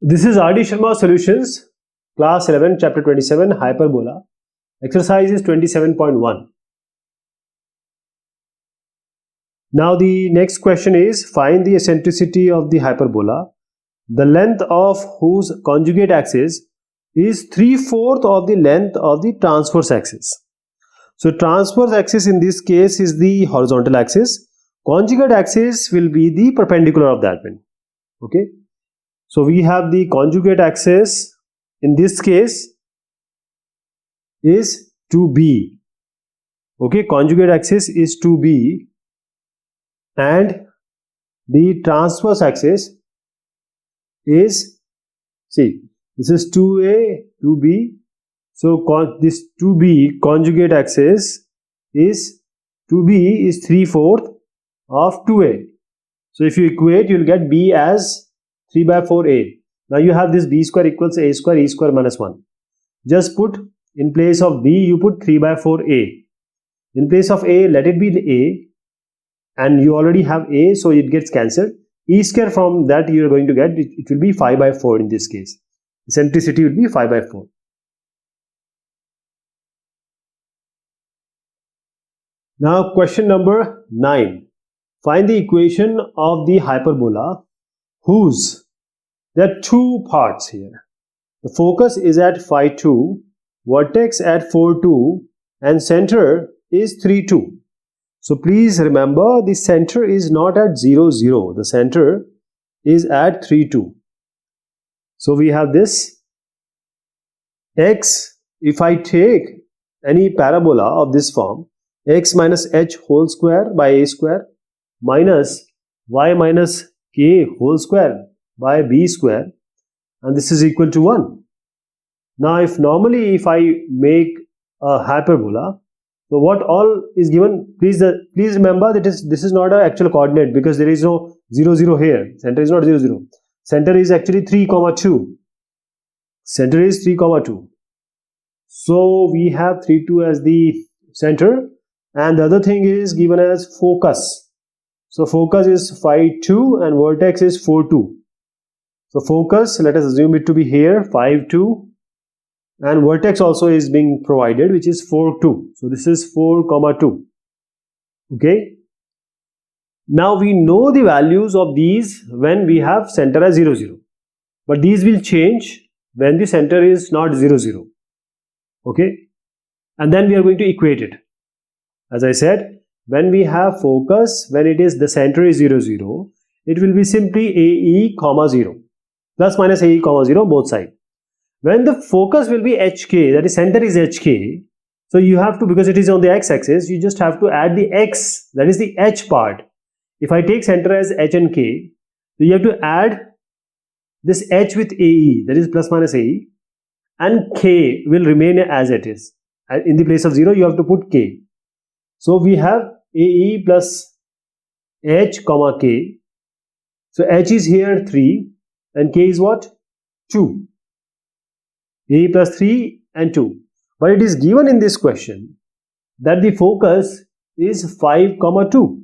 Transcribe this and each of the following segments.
This is R.D. Sharma Solutions, Class 11, Chapter 27, Hyperbola. Exercise is 27.1. Now the next question is, find the eccentricity of the hyperbola, the length of whose conjugate axis is 3/4 of the length of the transverse axis. So transverse axis in this case is the horizontal axis. Conjugate axis will be the perpendicular of that one. Okay. So we have the conjugate axis in this case is 2b. Okay, conjugate axis is 2b and the transverse axis is, see, this is 2a, 2b. So this 2b conjugate axis is 2b is 3/4 of 2a. So if you equate, you will get b as 3/4a. Now you have this b square equals a square e square minus 1. Just put in place of b, you put 3/4a. In place of a, let it be the a, and you already have a, so it gets cancelled. E square from that you are going to get, it will be 5/4 in this case. Eccentricity will be 5/4. Now question number 9. Find the equation of the hyperbola whose, there are two parts here. The focus is at phi 2, vertex at 4,2 and center is 3,2. So please remember, the center is not at 0, 0. The center is at 3,2. So we have this x, if I take any parabola of this form, x minus h whole square by a square minus y minus k whole square by b square, and this is equal to 1. Now if normally if I make a hyperbola, so what all is given, please remember that this is not an actual coordinate because there is no 0, 0 here. Center is not 0, 0. Center is actually 3, 2. Center is 3, 2. So we have 3, 2 as the center, and the other thing is given as focus. So focus is phi 2 and vertex is 4, 2. So focus, let us assume it to be here, 5, 2. And vertex also is being provided, which is 4, 2. So this is 4, 2. Okay. Now we know the values of these when we have center as 0, 0. But these will change when the center is not 0, 0. Okay. And then we are going to equate it. As I said, when we have focus, when it is the center is 0, 0, it will be simply AE, 0. Plus minus AE, 0 both sides. When the focus will be HK, that is center is HK, so you have to, because it is on the x-axis, you just have to add the x, that is the h part. If I take center as h and k, so you have to add this h with AE, that is plus minus AE, and k will remain as it is. And in the place of 0, you have to put k. So we have AE plus h, k. So h is here 3 and k is what? 2. A plus 3 and 2. But it is given in this question that the focus is 5, 2.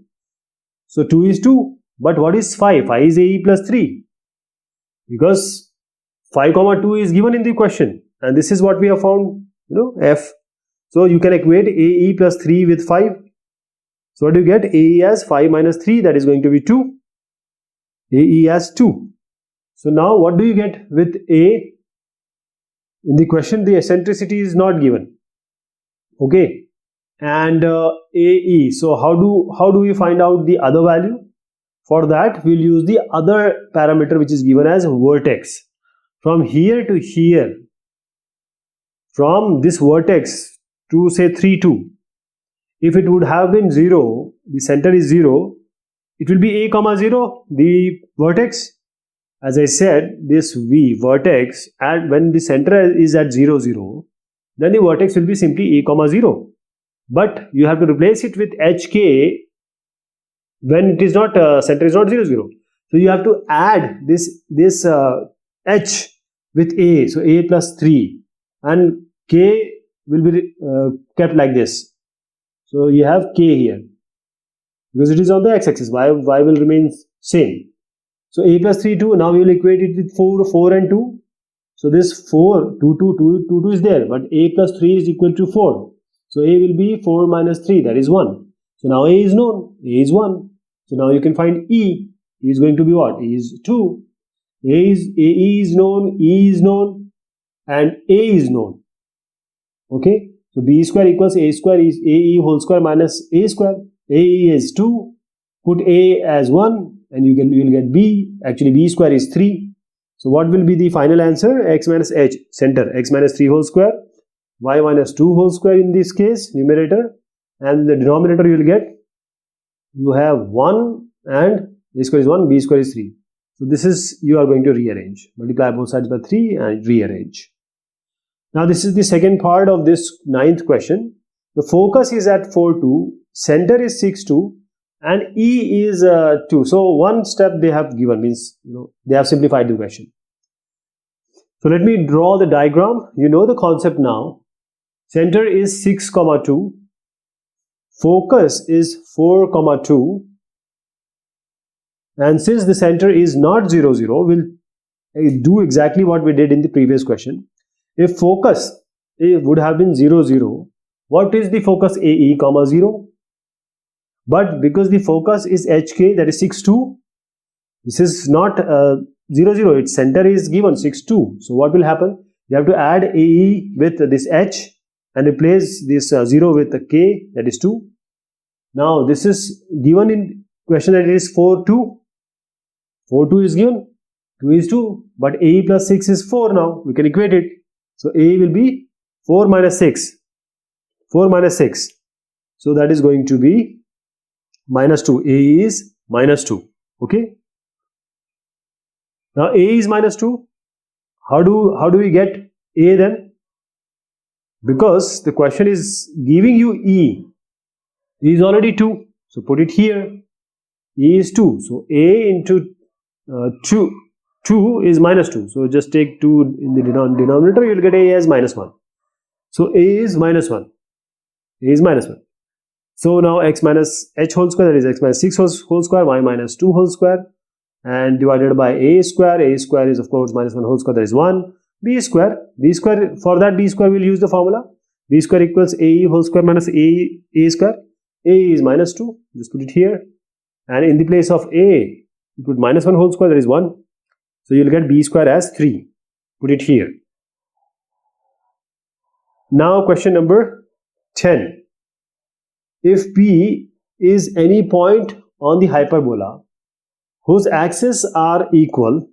So 2 is 2. But what is 5? 5 is AE plus 3. Because 5, 2 is given in the question. And this is what we have found, F. So you can equate AE plus 3 with 5. So what do you get? AE as 5 minus 3, that is going to be 2. AE as 2. So now what do you get with A? In the question, the eccentricity is not given. Okay. And AE. So how do we find out the other value? For that, we'll use the other parameter which is given as vertex. From here to here, from this vertex to say 3, 2, if it would have been 0, the center is 0, it will be A, 0, the vertex. As I said, this V vertex, and when the center is at 0, 0, then the vertex will be simply A, 0. But you have to replace it with HK when it is not, center is not 0, 0. So you have to add this H with A, so A plus 3, and K will be kept like this. So you have K here because it is on the x-axis. Y will remain same. So a plus 3, 2. Now we will equate it with 4 and 2. So this 4, 2 is there, but a plus 3 is equal to 4. So a will be 4 minus 3, that is 1. So now a is known, a is 1. So now you can find e. E is going to be what? E is 2. E is known, e is known, and a is known. Okay, so b square equals a square is ae whole square minus a square. Ae is 2. Put a as 1 and you will get b. Actually b square is 3. So what will be the final answer? X minus h, center, x minus 3 whole square, y minus 2 whole square in this case, numerator, and the denominator you will get, you have 1 and a square is 1, b square is 3. So this is, you are going to rearrange. Multiply both sides by 3 and rearrange. Now this is the second part of this 9th question. The focus is at 4, 2, center is 6, 2, and E is 2. So one step they have given, means they have simplified the question. So let me draw the diagram. You know the concept now. Center is 6, 2. Focus is 4, 2. And since the center is not 0, 0, we'll do exactly what we did in the previous question. If focus would have been 0, 0, what is the focus AE, 0? But because the focus is HK, that is 6, 2, this is not 0, 0, its center is given 6, 2. So what will happen? You have to add AE with this H and replace this 0 with the K, that is 2. Now this is given in question that it is 4, 2. 4, 2 is given, 2 is 2, but AE plus 6 is 4 now. We can equate it. So AE will be 4 minus 6. 4 minus 6. So that is going to be minus 2. AE is minus 2. Okay. Now AE is minus 2. How do we get A then? Because the question is giving you E. E is already 2. So put it here. E is 2. So A into 2 is minus 2. So just take 2 in the denominator, you will get A as minus 1. So A is minus 1. A is minus 1. So now x minus h whole square, that is x minus 6 whole square, y minus 2 whole square, and divided by a square. A square is of course minus 1 whole square, that is 1. B square, for that B square we will use the formula. B square equals AE whole square minus A square. A is minus 2. Just put it here. And in the place of A, you put minus 1 whole square, that is 1. So you will get B square as 3. Put it here. Now question number 10. If P is any point on the hyperbola whose axes are equal,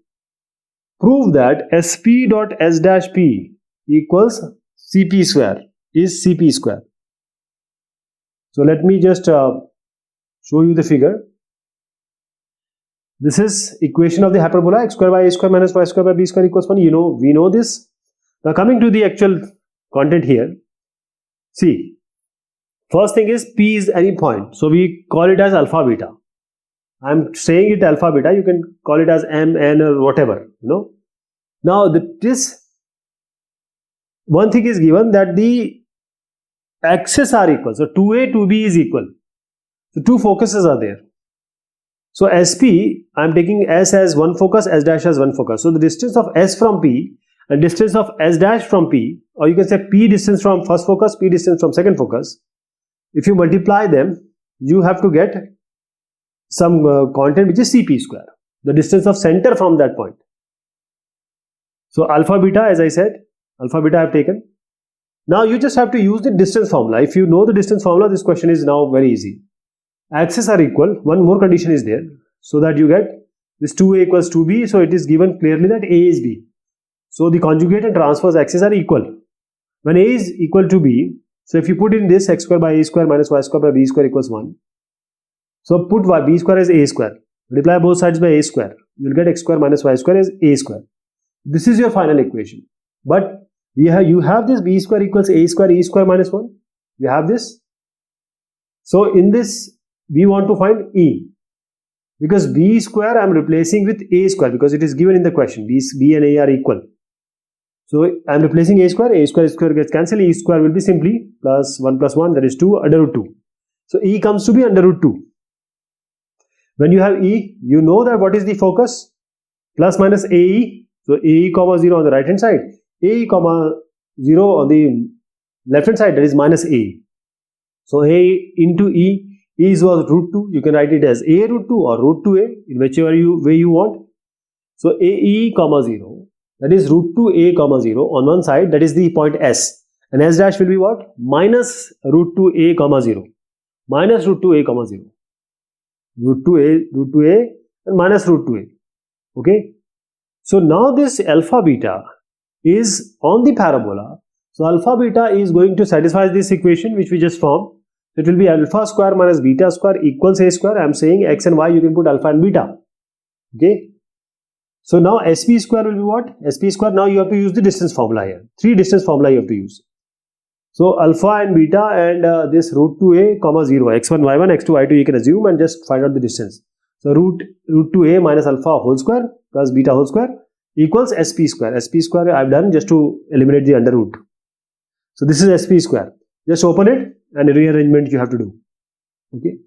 prove that SP dot S dash P equals CP square is CP square. So let me just show you the figure. This is equation of the hyperbola, x square by a square minus y square by b square equals 1. We know this. Now coming to the actual content here. See, first thing is P is any point. So we call it as alpha beta. I'm saying it alpha beta. You can call it as M, N or whatever. Now this one thing is given that the axes are equal. So 2A, 2B is equal. So two focuses are there. So SP, I am taking S as one focus, S dash as one focus. So the distance of S from P and distance of S dash from P, or you can say P distance from first focus, P distance from second focus. If you multiply them, you have to get some content which is CP square, the distance of center from that point. So alpha beta, as I said, alpha beta I have taken. Now you just have to use the distance formula. If you know the distance formula, this question is now very easy. Axes are equal. One more condition is there, so that you get this 2A equals 2B. So it is given clearly that A is B. So the conjugate and transverse axes are equal. When A is equal to B, so if you put in this x square by a square minus y square by b square equals 1. So put b square as a square. Multiply both sides by a square. You will get x square minus y square as a square. This is your final equation. But you have this b square equals a square e square minus 1. You have this. So in this, we want to find E. Because b square I am replacing with a square because it is given in the question. B and a are equal. So I am replacing a square gets cancelled. E square will be simply plus 1, that is 2 under root 2. So E comes to be under root 2. When you have E, you know that what is the focus? Plus minus AE. So AE comma 0 on the right hand side, AE comma 0 on the left hand side, that is minus AE. So A into E, E is was root 2. You can write it as A root 2 or root 2A in whichever way you want. So AE comma 0, that is root 2A comma 0 on one side, that is the point S. And S dash will be what? Minus root 2A comma 0. Minus root 2A comma 0. Root 2A and minus root 2A. Okay. So now this alpha beta is on the parabola. So alpha beta is going to satisfy this equation which we just formed. It will be alpha square minus beta square equals a square. I am saying x and y, you can put alpha and beta. Okay. So now sp square will be what? Sp square, now you have to use the distance formula here. 3 distance formula you have to use. So alpha and beta and this root 2a comma 0, x1, y1, x2, y2 you can assume and just find out the distance. So root 2a minus alpha whole square plus beta whole square equals sp square. Sp square I have done just to eliminate the under root. So this is sp square. Just open it and rearrangement you have to do. Okay.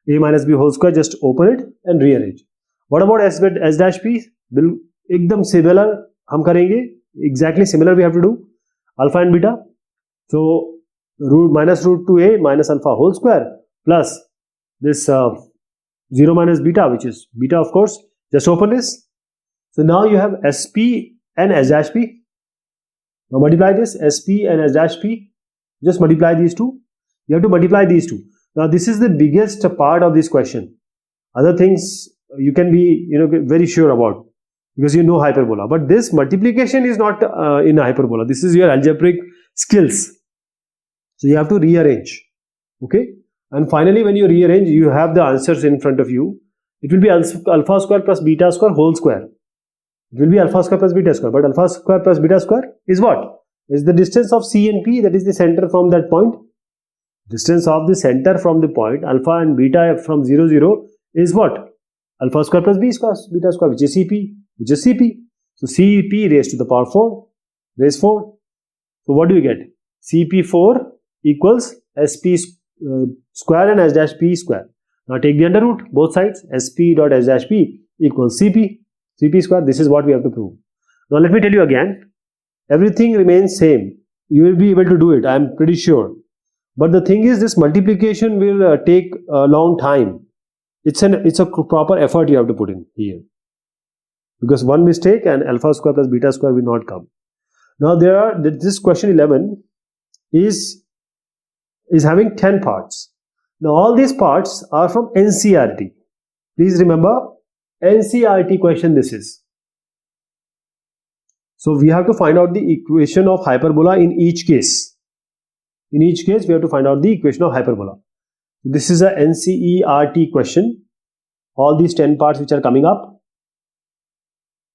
A minus b whole square, just open it and rearrange. What about s dash p? एकदम similar हम करेंगे. Exactly similar we have to do. Alpha and beta. So minus root 2a minus alpha whole square plus this 0 minus beta, which is beta of course. Just open this. So now you have sp and s dash p. Now multiply this sp and s dash p. Just multiply these two. You have to multiply these two. Now this is the biggest part of this question. Other things you can be very sure about because you know hyperbola. But this multiplication is not in hyperbola. This is your algebraic skills. So you have to rearrange. Okay. And finally when you rearrange, you have the answers in front of you. It will be alpha square plus beta square whole square. It will be alpha square plus beta square. But alpha square plus beta square is what? Is the distance of C and P, that is the center from that point. Distance of the center from the point alpha and beta from 0, 0 is what? Alpha square plus b square beta square, which is Cp, which is Cp. So Cp raised to the power 4, raise 4. So what do you get? Cp4 equals sp square and s dash p square. Now take the under root, both sides. Sp dot s dash p equals Cp, Cp square. This is what we have to prove. Now let me tell you again. Everything remains same. You will be able to do it, I am pretty sure. But the thing is, this multiplication will take a long time. It's a proper effort you have to put in here. Because one mistake and alpha square plus beta square will not come. Now this question 11 is having 10 parts. Now all these parts are from NCERT. Please remember, NCERT question this is. So we have to find out the equation of hyperbola in each case. In each case, we have to find out the equation of hyperbola. This is a NCERT question. All these 10 parts which are coming up.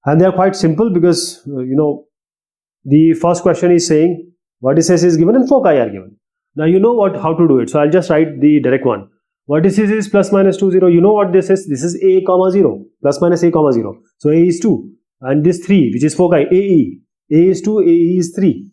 And they are quite simple because, the first question is saying vertices is given and foci are given. Now you know how to do it. So I'll just write the direct one. Vertices is plus minus 2, 0. You know what this is? This is a comma 0. Plus minus a comma 0. So a is 2. And this 3, which is foci, AE. A is 2, AE is 3.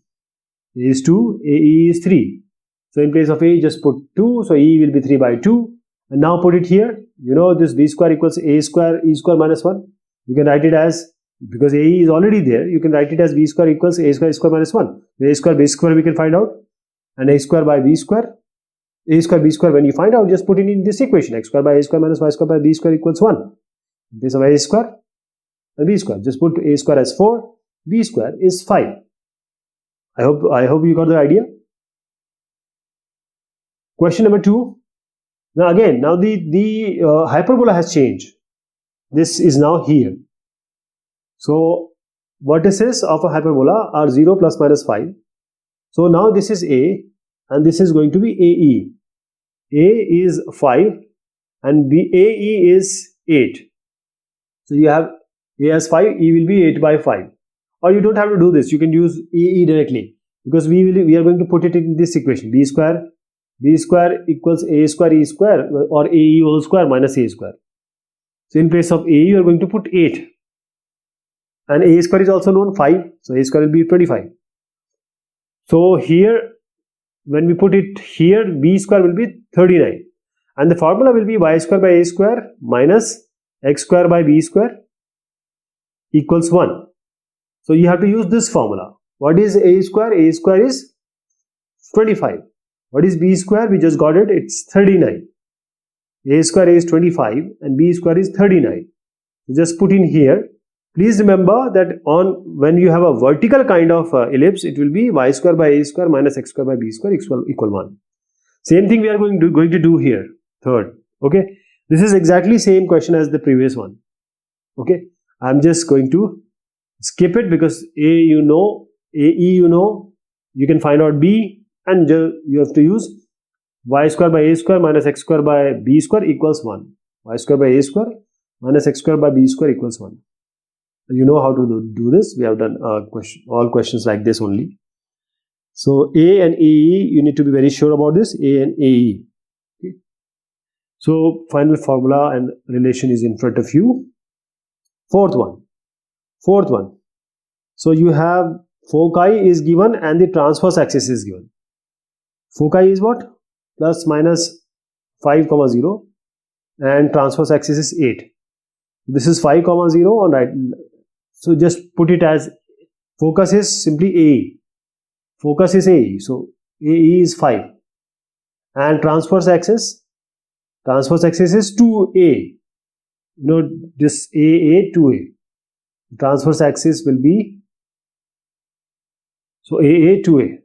A is 2, AE is 3. So in place of A, just put 2. So E will be 3 by 2. And now put it here. You know this B square equals A square, E square minus 1. You can write it as, because AE is already there, you can write it as B square equals A square, E square minus 1. A square, B square we can find out. And A square by B square. A square, B square, when you find out, just put it in this equation. X square by A square minus Y square by B square equals 1. In place of A square and B square, just put A square as 4, B square is 5. I hope you got the idea. Question number 2. Now again, now the hyperbola has changed. This is now here. So vertices of a hyperbola are 0 plus minus 5. So now this is A and this is going to be AE. A is 5 and AE is 8. So you have A as 5, E will be 8 by 5. Or you don't have to do this. You can use AE directly because we are going to put it in this equation. B square equals A square E square or AE whole square minus A square. So in place of AE you are going to put 8. And A square is also known 5. So A square will be 25. So here when we put it here, B square will be 39. and the formula will be y square by a square minus x square by b square equals 1. So you have to use this formula. What is a square? A square is 25. What is b square? We just got it. It's 39. A square is 25 and b square is 39. Just put in here. Please remember that when you have a vertical kind of ellipse, it will be y square by a square minus x square by b square equal 1. Same thing we are going to do here. Third. Okay. This is exactly same question as the previous one. Okay. I'm just going to skip it because A you know, AE you know, you can find out B, and you have to use y square by a square minus x square by b square equals 1. Y square by a square minus x square by b square equals 1. You know how to do this. We have done all questions like this only. So A and AE, you need to be very sure about this. A and AE. Okay. So final formula and relation is in front of you. Fourth one. So you have foci is given and the transverse axis is given. Foci is what? Plus minus 5, 0 and transverse axis is 8. This is 5, 0 on right. So just put it as focus is simply AE. Focus is AE. So AE is 5. And transverse axis is 2A. You know this AA, 2A. Transverse axis will be, so AA, 2A.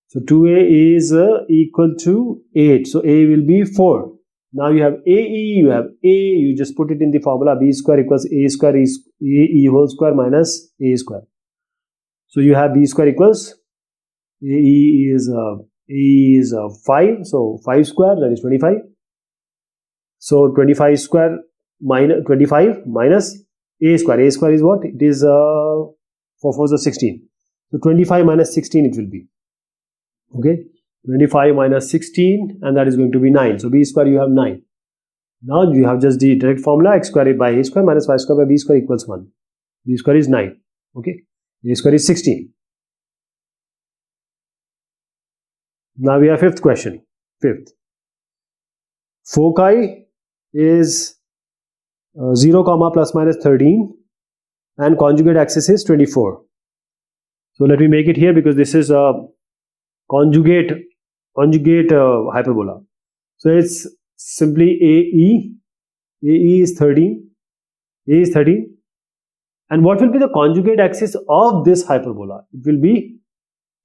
So 2A is equal to 8. So A will be 4. Now you have AE, you have A, you just put it in the formula. B square equals A square is AE whole square minus A square. So you have B square equals AE is 5. So 5 square, that is 25. So 25 square minus 25 minus A square. A square is what? It is 4 4s are 16. So 25 minus 16 it will be. Okay, 25 minus 16, and that is going to be 9. So b square you have 9. Now you have just the direct formula, x square by a square minus y square by b square equals 1. B square is 9. Okay, a square is 16. Now we have fifth question. Foci is 0 comma plus minus 13 and conjugate axis is 24. So let me make it here because this is a conjugate hyperbola. So it's simply AE. AE is 13. A is 13. And what will be the conjugate axis of this hyperbola? It will be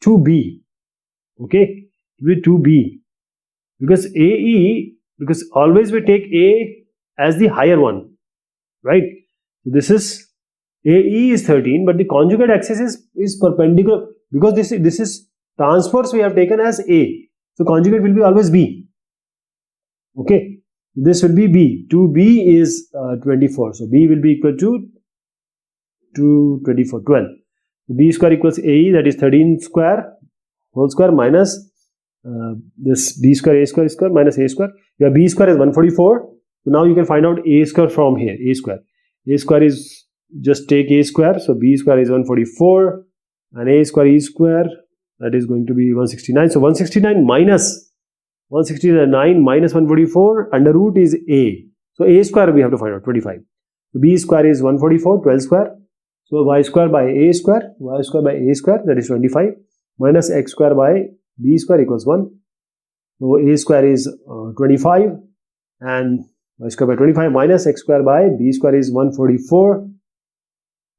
2B. Okay, it will be 2B. Because AE, because always we take A as the higher one, right? So this is AE is 13, but the conjugate axis is perpendicular because this is transverse we have taken as A. So conjugate will be always B. Okay, this will be B. 2B is 24. So B will be equal to 24, 12. So B square equals AE, that is 13 square whole square minus this B square A square minus A square. Your B square is 144. So now you can find out A square from here. A square is, just take A square. So B square is 144 and A square E square, that is going to be 169. So 169 minus 144 under root is A. So A square we have to find out 25. So B square is 144, 12 square. So y square by A square, that is 25 minus x square by B square equals 1. So A square is 25 and y square by 25 minus x square by B square is 144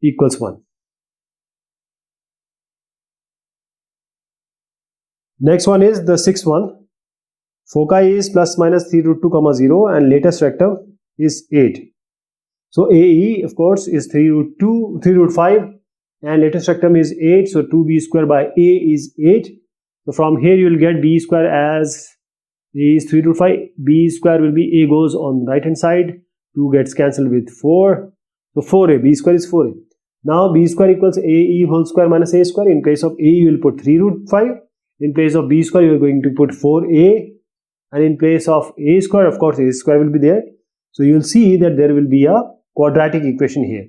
equals 1. Next one is the sixth one. Foci is plus minus 3 root 2 0 and latest rectum is 8. So AE of course is 3 root 5 and latest rectum is 8. So 2b square by A is 8. So from here you will get B square as A is 3 root 5. B square will be A goes on right hand side. 2 gets cancelled with 4. So 4A. B square is 4A. Now B square equals AE whole square minus A square. In place of A you will put 3 root 5. In place of B square you are going to put 4A. And in place of A square, of course A square will be there. So you will see that there will be a quadratic equation here.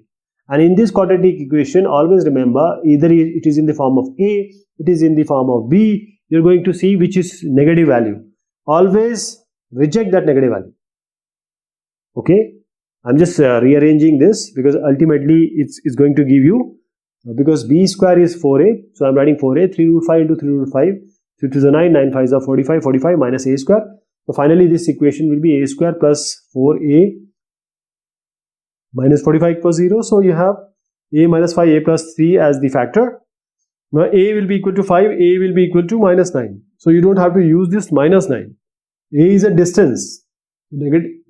And in this quadratic equation, always remember, either it is in the form of A, it is in the form of B. You are going to see which is negative value. Always reject that negative value. Okay, I'm just rearranging this because ultimately it's going to give you, because b square is 4a, so I'm writing 4a, 3 root 5 into 3 root 5, 3 to the 9, 9 5 is 45, 45 minus a square. So finally this equation will be a square plus 4a minus 45 equals 0. So you have a minus 5, a plus 3 as the factor. Now a will be equal to 5, a will be equal to minus 9. So you don't have to use this minus 9. A is a distance.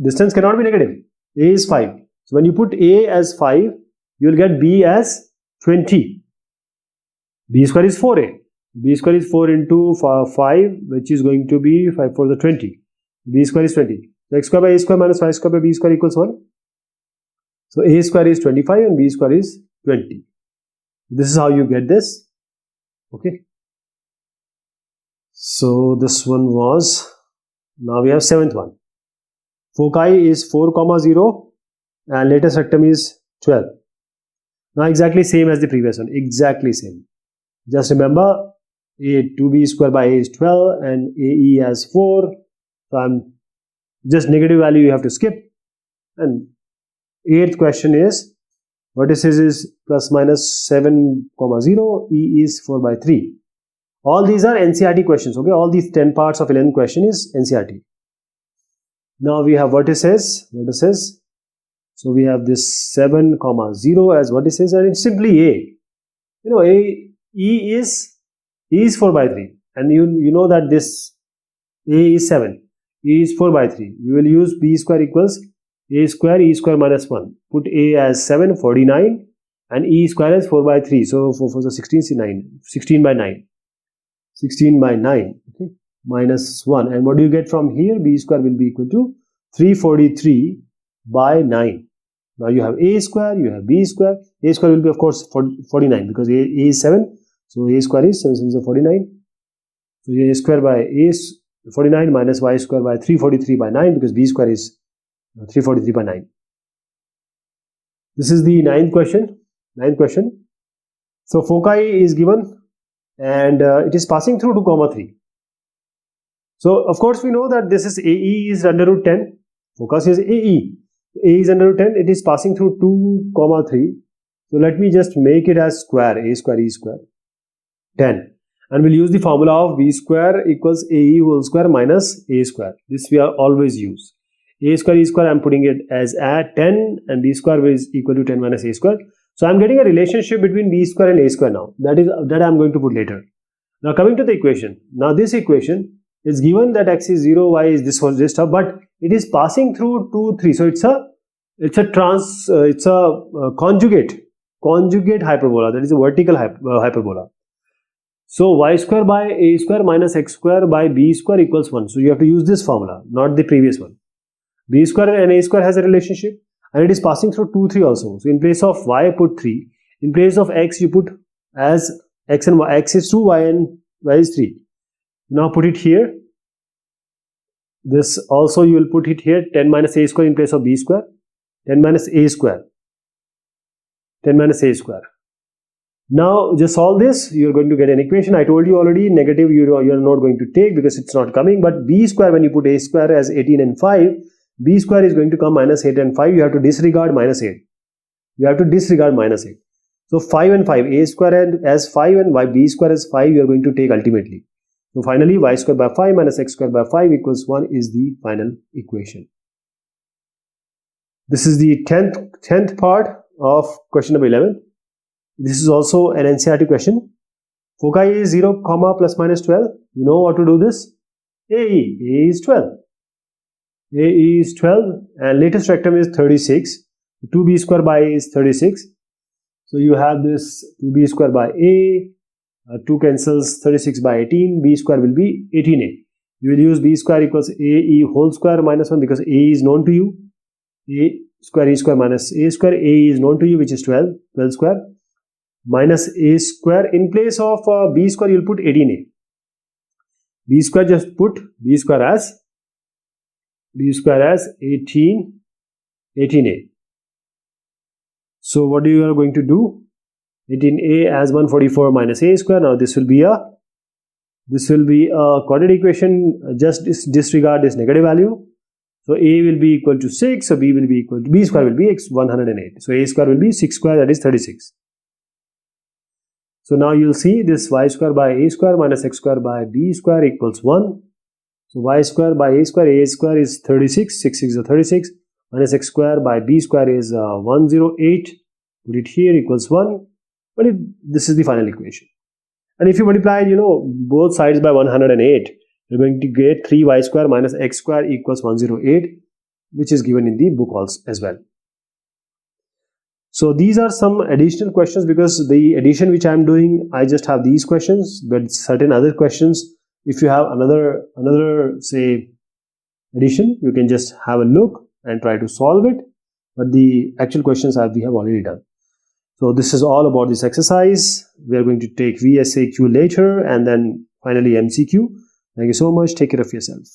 Distance cannot be negative. A is 5. So when you put a as 5, you will get b as 20. B square is 4a. B square is 4 into 5, which is going to be 5 for the 20. B square is 20. So x square by a square minus y square by b square equals 1. So a square is 25 and b square is 20. This is how you get this. Okay. So this one was, now we have 7th one. Foci is 4, 0 and latest rectum is 12. Now exactly same as the previous one, exactly same. Just remember, a 2b square by a is 12 and ae as 4. So I'm just negative value you have to skip. And 8th question is, vertices is plus minus 7, 0, e is 4 by 3. All these are NCERT questions, okay? All these 10 parts of 11th question is NCERT. Now we have vertices. So we have this 7, 0 as vertices, and it's simply a. You know, e is 4 by 3, and you know that this a is 7, e is 4 by 3. You will use b square equals a square e square minus 1. Put a as 7, 49, and e square as 4 by 3. So for the 16 by 9. 16 by 9, okay, minus 1. And what do you get from here? B square will be equal to 343 by 9. Now you have a square, you have b square. A square will be, of course, 49 because a is 7. So a square is 7 7 is 49. So a square by a is 49 minus y square by 343 by 9 because b square is 343 by 9. This is the 9th question. So foci is given and it is passing through 2, 3. So of course we know that this is AE is under root 10. Focus is AE. A is under root 10. It is passing through 2, 3. So let me just make it as square. A square, E square, 10. And we'll use the formula of B square equals AE whole square minus A square. This we are always use. A square, E square, I'm putting it as at 10 and B square is equal to 10 minus A square. So I'm getting a relationship between B square and A square now. That I'm going to put later. Now coming to the equation. Now this equation is given that x is 0, y is this stuff, but it is passing through 2, 3. So it's a conjugate hyperbola. That is a vertical hyperbola. So y square by a square minus x square by b square equals 1. So you have to use this formula, not the previous one. B square and a square has a relationship and it is passing through 2, 3 also. So in place of y, put 3. In place of x, you put as x and y. X is 2, y and y is 3. Now put it here. This also you will put it here. 10 minus a square in place of b square. 10 minus a square. 10 minus a square. Now just solve this. You are going to get an equation. I told you already negative you are not going to take because it's not coming. But b square, when you put a square as 18 and 5, b square is going to come minus 8 and 5. You have to disregard minus 8. So 5 and 5. A square as 5 and y b square as 5 you are going to take ultimately. So finally y square by 5 minus x square by 5 equals 1 is the final equation. This is the 10th part of question number 11. This is also an NCERT question. Foci is 0, plus minus 12. You know what to do this? AE is 12. AE is 12 and latest rectum is 36. 2b square by A is 36. So you have this 2b square by A. 2 cancels 36 by 18. B square will be 18a. You will use b square equals AE whole square minus 1 because A is known to you. A square E square minus A square. A is known to you, which is 12 square. Minus a square. In place of b square you will put 18a. B square, just put b square as 18a. So what you are going to do? 18a as 144 minus a square. Now this will be a This will be a quadratic equation. Just disregard this negative value. So a will be equal to 6, so b will be equal to, b square will be 108. So a square will be 6 square, that is 36. So now you'll see this y square by a square minus x square by b square equals 1. So y square by a square is 36, 6 is 36, minus x square by b square is 108. Put it here equals 1. But this is the final equation. And if you multiply, both sides by 108, you're going to get 3y square minus x square equals 108, which is given in the book also as well. So these are some additional questions, because the addition which I'm doing, I just have these questions, but certain other questions, if you have another say addition, you can just have a look and try to solve it. But the actual questions we have already done. So this is all about this exercise. We are going to take VSAQ later and then finally MCQ. Thank you so much. Take care of yourself.